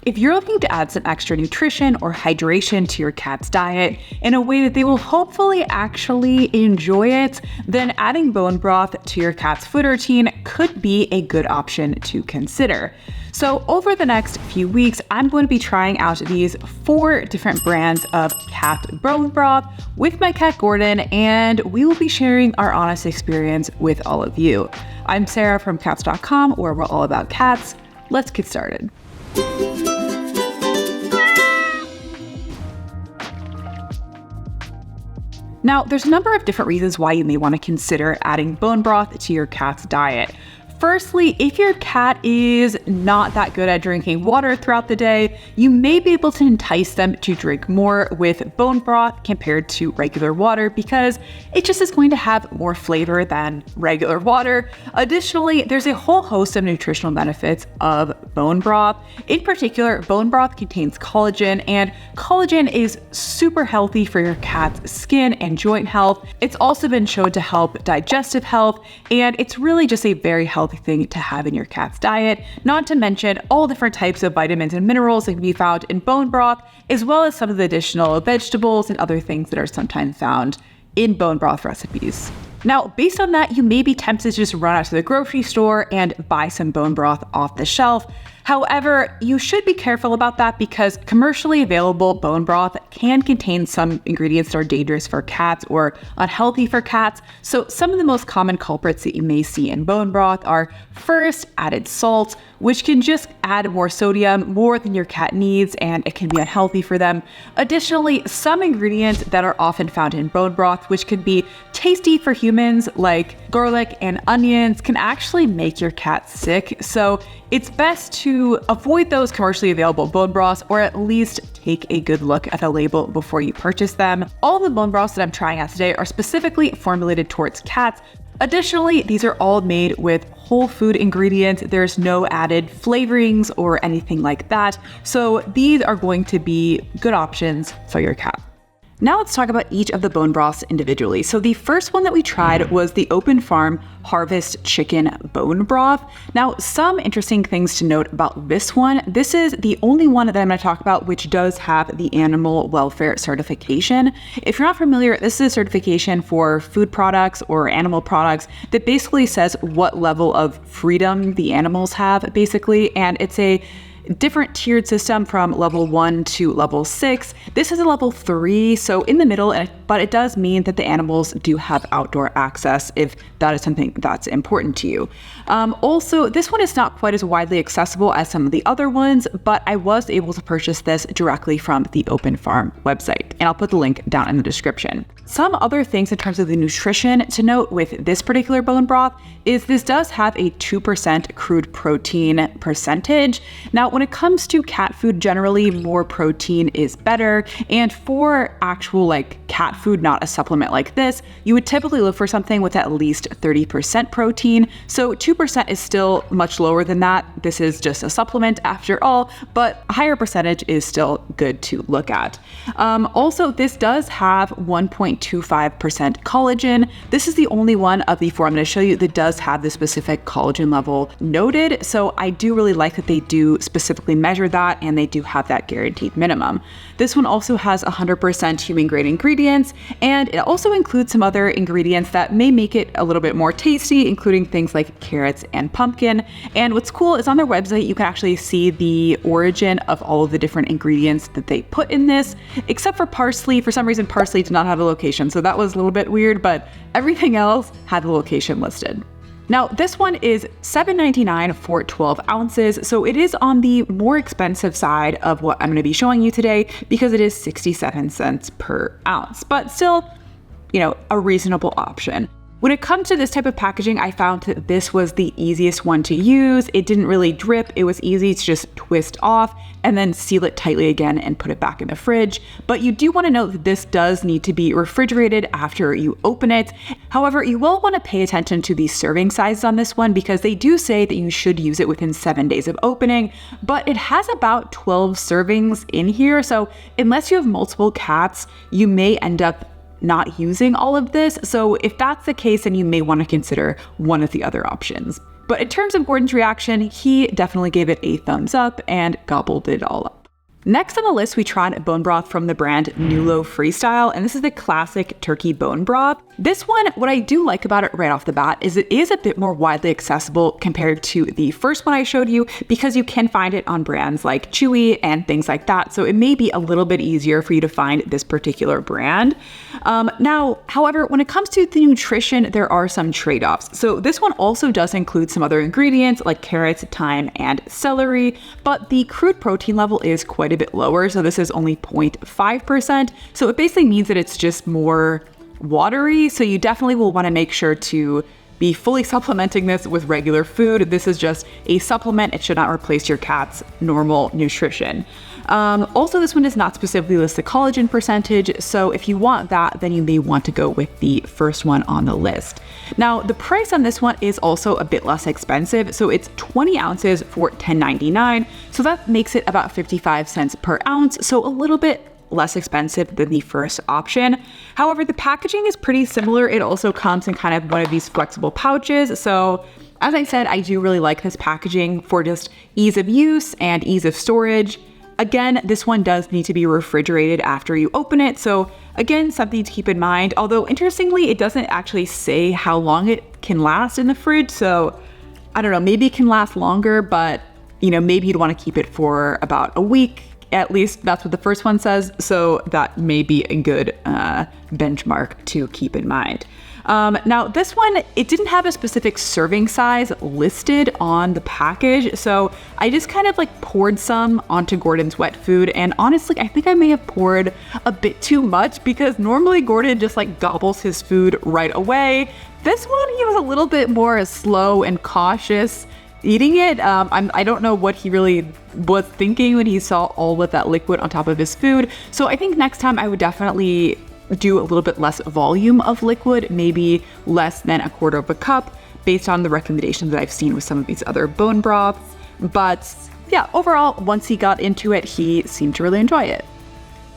If you're looking to add some extra nutrition or hydration to your cat's diet in a way that they will hopefully actually enjoy it, then adding bone broth to your cat's food routine could be a good option to consider. So over the next few weeks, I'm going to be trying out these 4 different brands of cat bone broth with my cat Gordon, and we will be sharing our honest experience with all of you. I'm Sarah from cats.com, where we're all about cats. Let's get started. Now, there's a number of different reasons why you may want to consider adding bone broth to your cat's diet. Firstly, if your cat is not that good at drinking water throughout the day, you may be able to entice them to drink more with bone broth compared to regular water because it just is going to have more flavor than regular water. Additionally, there's a whole host of nutritional benefits of bone broth. In particular, bone broth contains collagen, and collagen is super healthy for your cat's skin and joint health. It's also been shown to help digestive health, and it's really just a very healthy thing to have in your cat's diet, not to mention all different types of vitamins and minerals that can be found in bone broth, as well as some of the additional vegetables and other things that are sometimes found in bone broth recipes. Now, based on that, you may be tempted to just run out to the grocery store and buy some bone broth off the shelf. However, you should be careful about that because commercially available bone broth can contain some ingredients that are dangerous for cats or unhealthy for cats. So some of the most common culprits that you may see in bone broth are, first, added salt, which can just add more sodium, more than your cat needs, and it can be unhealthy for them. Additionally, some ingredients that are often found in bone broth, which can be tasty for humans, like garlic and onions, can actually make your cat sick. So it's best to avoid those commercially available bone broths, or at least take a good look at the label before you purchase them. All the bone broths that I'm trying out today are specifically formulated towards cats. Additionally, these are all made with whole food ingredients. There's no added flavorings or anything like that. So these are going to be good options for your cat. Now let's talk about each of the bone broths individually. So the first one that we tried was the Open Farm Harvest Chicken Bone Broth. Now, some interesting things to note about this one. This is the only one that I'm going to talk about which does have the animal welfare certification. If you're not familiar, this is a certification for food products or animal products that basically says what level of freedom the animals have, basically, and it's a different tiered system from level 1 to level 6. This is a level 3, so in the middle, but it does mean that the animals do have outdoor access if that is something that's important to you. Also, this one is not quite as widely accessible as some of the other ones, but I was able to purchase this directly from the Open Farm website, and I'll put the link down in the description. Some other things in terms of the nutrition to note with this particular bone broth is this does have a 2% crude protein percentage. Now, when it comes to cat food, generally more protein is better. And for actual cat food, not a supplement like this, you would typically look for something with at least 30% protein. So 2% is still much lower than that. This is just a supplement after all, but a higher percentage is still good to look at. Also, this does have 1.25% collagen. This is the only one of the 4 I'm going to show you that does have the specific collagen level noted. So I do really like that they do specifically measure that, and they do have that guaranteed minimum. This one also has 100% human grade ingredients, and it also includes some other ingredients that may make it a little bit more tasty, including things like carrots and pumpkin. And what's cool is on their website, you can actually see the origin of all of the different ingredients that they put in this, except for parsley. For some reason, parsley did not have a location, so that was a little bit weird, but everything else had the location listed. Now, this one is $7.99 for 12 ounces, so it is on the more expensive side of what I'm going to be showing you today because it is 67 cents per ounce, but still, a reasonable option. When it comes to this type of packaging, I found that this was the easiest one to use. It didn't really drip. It was easy to just twist off and then seal it tightly again and put it back in the fridge. But you do want to note that this does need to be refrigerated after you open it. However, you will want to pay attention to the serving sizes on this one because they do say that you should use it within 7 days of opening, but it has about 12 servings in here. So unless you have multiple cats, you may end up not using all of this. So if that's the case, then you may want to consider one of the other options. But in terms of Gordon's reaction, he definitely gave it a thumbs up and gobbled it all up. Next on the list, we tried bone broth from the brand Nulo FreeStyle, and this is the classic turkey bone broth. This one, what I do like about it right off the bat is it is a bit more widely accessible compared to the first one I showed you, because you can find it on brands like Chewy and things like that. So it may be a little bit easier for you to find this particular brand. Now, however, when it comes to the nutrition, there are some trade-offs. So this one also does include some other ingredients like carrots, thyme, and celery, but the crude protein level is quite a bit lower. So this is only 0.5%. So it basically means that it's just more watery. So you definitely will want to make sure to be fully supplementing this with regular food. This is just a supplement. It should not replace your cat's normal nutrition. Also, this one does not specifically list the collagen percentage, so if you want that, then you may want to go with the first one on the list. Now, the price on this one is also a bit less expensive, so it's 20 ounces for $10.99, so that makes it about 55 cents per ounce, so a little bit less expensive than the first option. However, the packaging is pretty similar. It also comes in kind of one of these flexible pouches, so as I said, I do really like this packaging for just ease of use and ease of storage. Again, this one does need to be refrigerated after you open it. So again, something to keep in mind, although interestingly, it doesn't actually say how long it can last in the fridge. So I don't know, maybe it can last longer, but maybe you'd want to keep it for about a week. At least that's what the first one says. So that may be a good benchmark to keep in mind. Now this one, it didn't have a specific serving size listed on the package. So I just kind of poured some onto Gordon's wet food. And honestly, I think I may have poured a bit too much, because normally Gordon just gobbles his food right away. This one, he was a little bit more slow and cautious eating it. I don't know what he really was thinking when he saw all of that liquid on top of his food. So I think next time I would definitely do a little bit less volume of liquid, maybe less than 1/4 cup, based on the recommendations that I've seen with some of these other bone broths. But yeah, overall, once he got into it, he seemed to really enjoy it.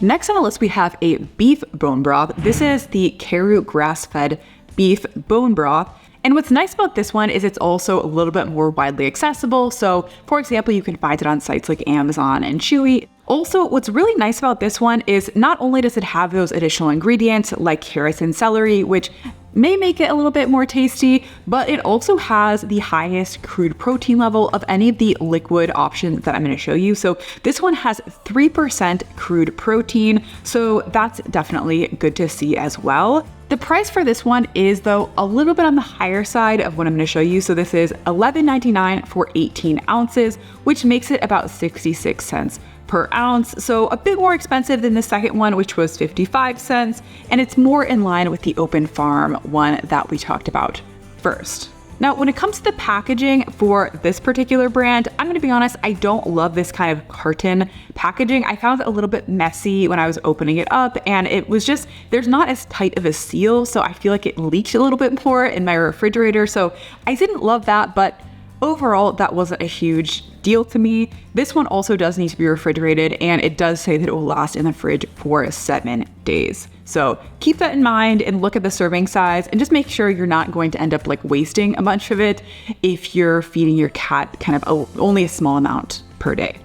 Next on the list, we have a beef bone broth. This is the Caru grass-fed beef bone broth. And what's nice about this one is it's also a little bit more widely accessible. So for example, you can find it on sites like Amazon and Chewy. Also, what's really nice about this one is not only does it have those additional ingredients like carrots and celery, which may make it a little bit more tasty, but it also has the highest crude protein level of any of the liquid options that I'm going to show you. So this one has 3% crude protein, so that's definitely good to see as well. The price for this one is, though, a little bit on the higher side of what I'm going to show you. So this is $11.99 for 18 ounces, which makes it about 66 cents per ounce. So a bit more expensive than the second one, which was 55 cents. And it's more in line with the Open Farm one that we talked about first. Now, when it comes to the packaging for this particular brand, I'm going to be honest, I don't love this kind of carton packaging. I found it a little bit messy when I was opening it up, and it was just, there's not as tight of a seal, so I feel like it leaked a little bit more in my refrigerator. So I didn't love that, but overall, that wasn't a huge deal to me. This one also does need to be refrigerated, and it does say that it will last in the fridge for 7 days. So keep that in mind and look at the serving size, and just make sure you're not going to end up wasting a bunch of it if you're feeding your cat kind of only a small amount per day.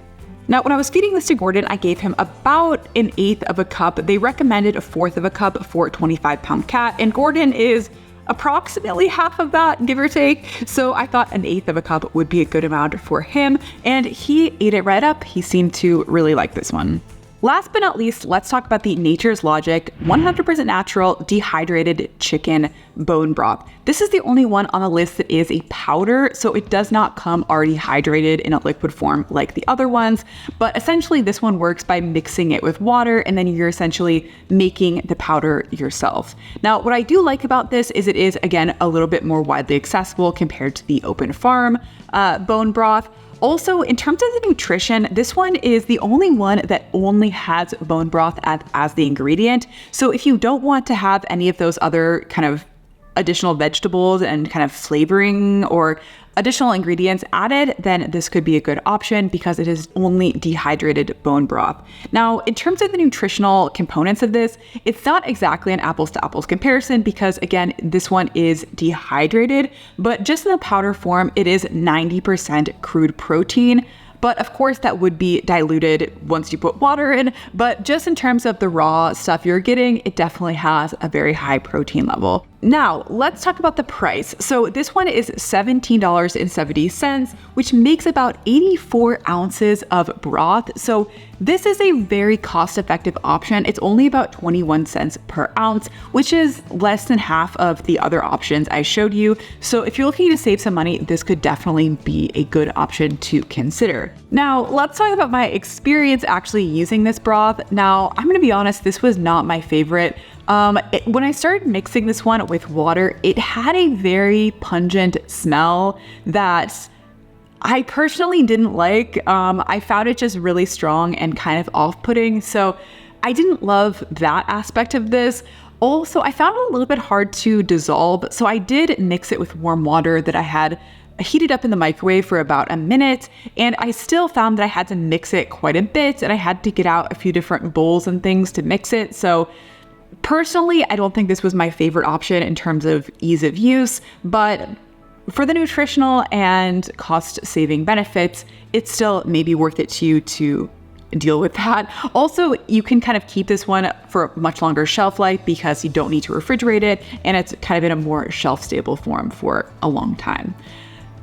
Now, when I was feeding this to Gordon, I gave him about 1/8 cup. They recommended 1/4 cup for a 25-pound cat, and Gordon is approximately half of that, give or take. So I thought 1/8 cup would be a good amount for him, and he ate it right up. He seemed to really like this one. Last but not least, let's talk about the Nature's Logic 100% natural dehydrated chicken bone broth. This is the only one on the list that is a powder, so it does not come already hydrated in a liquid form like the other ones, but essentially this one works by mixing it with water, and then you're essentially making the powder yourself. Now, what I do like about this is it is, again, a little bit more widely accessible compared to the Open Farm bone broth. Also, in terms of the nutrition, this one is the only one that only has bone broth as the ingredient. So if you don't want to have any of those other kind of additional vegetables and kind of flavoring or additional ingredients added, then this could be a good option because it is only dehydrated bone broth. Now, in terms of the nutritional components of this, it's not exactly an apples to apples comparison because again, this one is dehydrated, but just in the powder form, it is 90% crude protein. But of course that would be diluted once you put water in, but just in terms of the raw stuff you're getting, it definitely has a very high protein level. Now, let's talk about the price. So this one is $17.70, which makes about 84 ounces of broth. So this is a very cost-effective option. It's only about 21 cents per ounce, which is less than half of the other options I showed you. So if you're looking to save some money, this could definitely be a good option to consider. Now, let's talk about my experience actually using this broth. Now, I'm gonna be honest, this was not my favorite. When I started mixing this one with water, it had a very pungent smell that I personally didn't like. I found it just really strong and kind of off-putting. So I didn't love that aspect of this. Also, I found it a little bit hard to dissolve. So I did mix it with warm water that I had heated up in the microwave for about a minute, and I still found that I had to mix it quite a bit, and I had to get out a few different bowls and things to mix it. So personally, I don't think this was my favorite option in terms of ease of use, but for the nutritional and cost saving benefits, it's still maybe worth it to you to deal with that. Also, you can kind of keep this one for a much longer shelf life because you don't need to refrigerate it, and it's kind of in a more shelf stable form for a long time.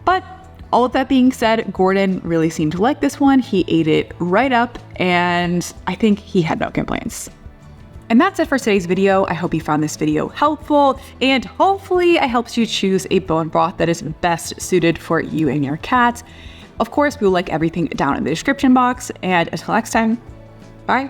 But all of that being said, Gordon really seemed to like this one. He ate it right up, and I think he had no complaints. And that's it for today's video. I hope you found this video helpful, and hopefully it helps you choose a bone broth that is best suited for you and your cat. Of course, we will link everything down in the description box, and until next time, bye.